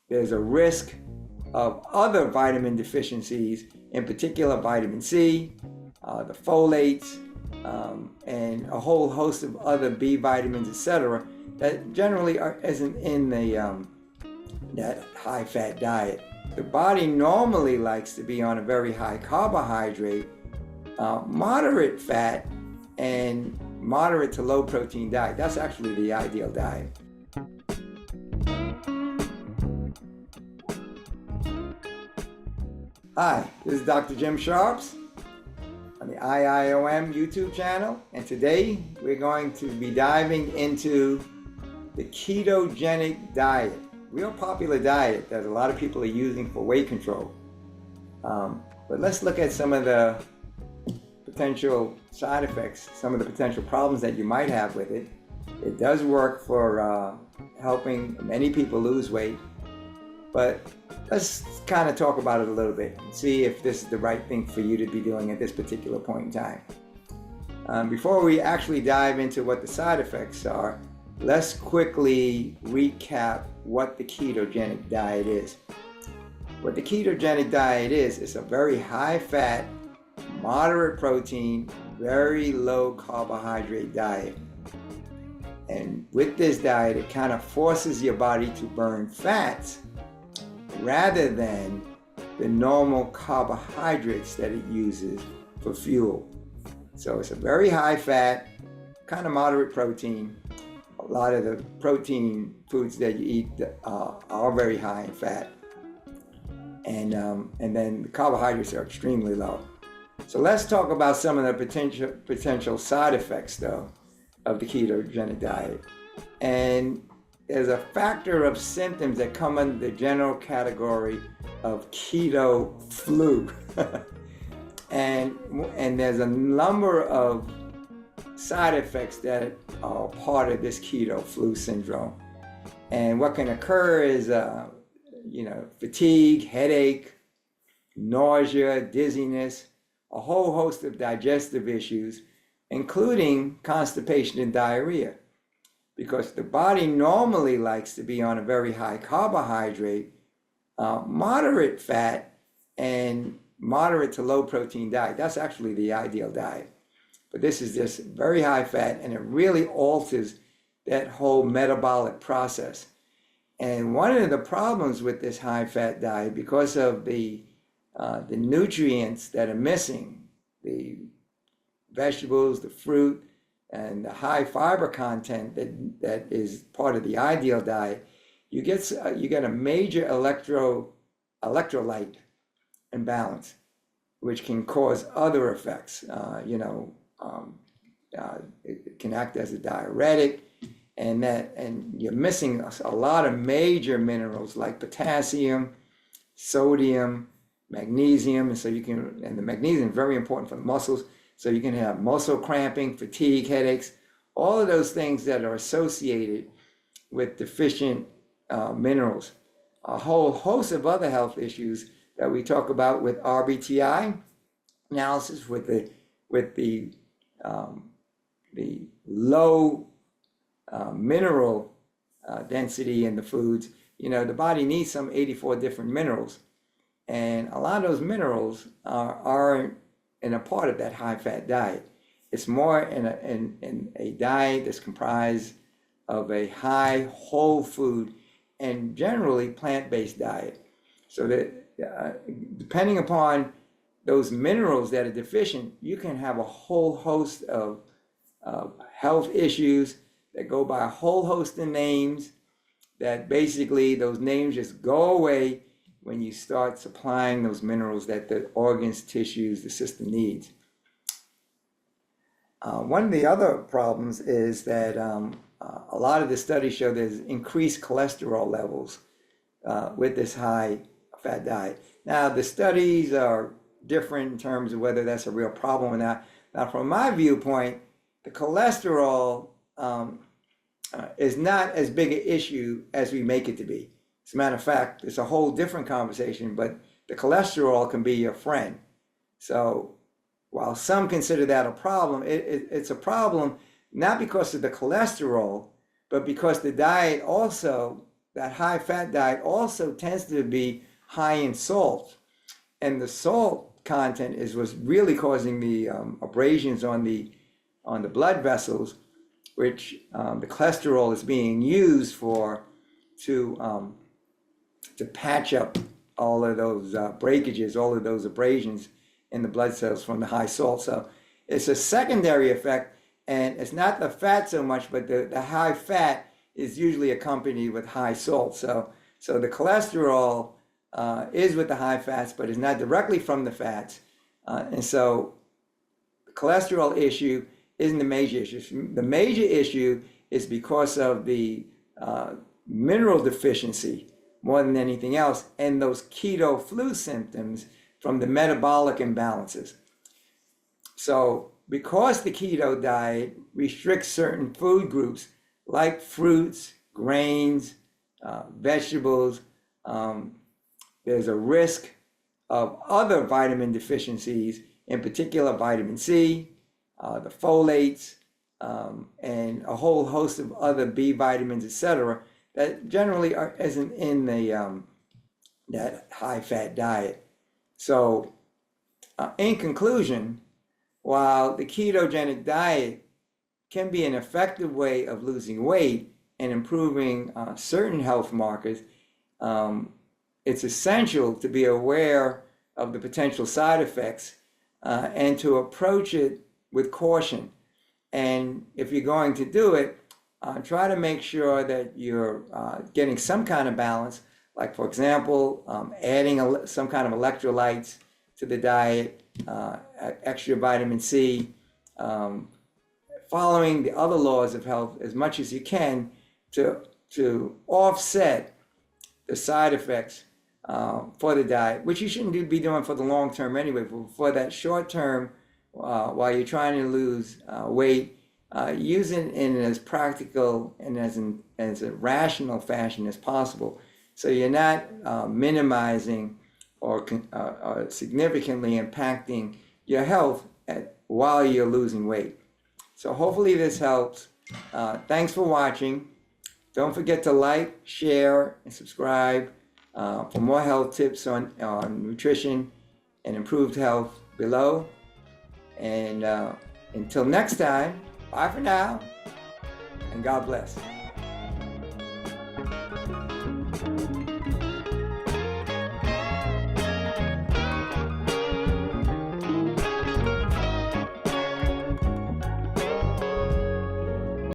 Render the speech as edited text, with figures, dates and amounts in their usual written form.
there's a risk of other vitamin deficiencies, in particular vitamin C, the folates, and a whole host of other B vitamins, etc., that generally isn't in that high-fat diet. The body normally likes to be on a very high carbohydrate, moderate fat, and moderate to low protein diet. That's actually the ideal diet. Hi, this is Dr. Jim Sharps on the IIOM YouTube channel, and today we're going to be diving into the ketogenic diet, real popular diet that a lot of people are using for weight control. But let's look at some of the potential side effects, some of the potential problems that you might have with it. It does work for helping many people lose weight, but let's kind of talk about it a little bit and see if this is the right thing for you to be doing at this particular point in time. Before we actually dive into what the side effects are, let's quickly recap what the ketogenic diet is. What the ketogenic diet is, it's a very high fat, moderate protein, very low carbohydrate diet. And with this diet, it kind of forces your body to burn fats rather than the normal carbohydrates that it uses for fuel. So it's a very high fat, kind of moderate protein. A lot of the protein foods that you eat are very high in fat. And then the carbohydrates are extremely low. So let's talk about some of the potential side effects, though, of the ketogenic diet. And there's a factor of symptoms that come under the general category of keto flu. and there's a number of side effects that are part of this keto flu syndrome. And what can occur is fatigue, headache, nausea, dizziness, a whole host of digestive issues, including constipation and diarrhea, because the body normally likes to be on a very high carbohydrate, moderate fat, and moderate to low protein diet. That's actually the ideal diet. But this is just very high fat, and it really alters that whole metabolic process. And one of the problems with this high fat diet, because of the nutrients that are missing, the vegetables, the fruit, and the high fiber content that is part of the ideal diet, you get a major electrolyte imbalance, which can cause other effects. It can act as a diuretic, and you're missing a lot of major minerals like potassium, sodium, magnesium, and the magnesium is very important for the muscles. So you can have muscle cramping, fatigue, headaches, all of those things that are associated with deficient minerals. A whole host of other health issues that we talk about with RBTI analysis, with the low mineral density in the foods. The body needs some 84 different minerals, and a lot of those minerals are in a part of that high-fat diet. It's more in a diet that's comprised of a high whole food and generally plant-based diet. So that depending upon those minerals that are deficient, you can have a whole host of health issues that go by a whole host of names, that basically those names just go away when you start supplying those minerals that the organs, tissues, the system needs. One of the other problems is that a lot of the studies show there's increased cholesterol levels with this high fat diet. Now, the studies are different in terms of whether that's a real problem or not. Now, from my viewpoint, the cholesterol is not as big an issue as we make it to be. As a matter of fact, it's a whole different conversation, but the cholesterol can be your friend. So while some consider that a problem, it's a problem not because of the cholesterol, but because the diet also that high-fat diet also tends to be high in salt, and the salt content is what's really causing the abrasions on the blood vessels, which the cholesterol is being used for to patch up all of those breakages, all of those abrasions in the blood cells from the high salt. So it's a secondary effect, and it's not the fat so much, but the high fat is usually accompanied with high salt. So the cholesterol is with the high fats, but is not directly from the fats. And so the cholesterol issue isn't the major issue. The major issue is because of the mineral deficiency more than anything else, and those keto flu symptoms from the metabolic imbalances. So because the keto diet restricts certain food groups like fruits, grains, vegetables, there's a risk of other vitamin deficiencies, in particular vitamin C, the folates, and a whole host of other B vitamins, etc., that generally isn't in the that high-fat diet. So, in conclusion, while the ketogenic diet can be an effective way of losing weight and improving certain health markers, it's essential to be aware of the potential side effects and to approach it with caution. And if you're going to do it, try to make sure that you're getting some kind of balance, like, for example, adding some kind of electrolytes to the diet, extra vitamin C, following the other laws of health as much as you can to offset the side effects for the diet, which you shouldn't be doing for the long term anyway. But for that short term, while you're trying to lose weight, use it in as practical and as a rational fashion as possible, so you're not minimizing or significantly impacting your health while you're losing weight. So hopefully this helps. Thanks for watching. Don't forget to like, share, and subscribe for more health tips on nutrition and improved health below. And until next time, bye for now, and God bless.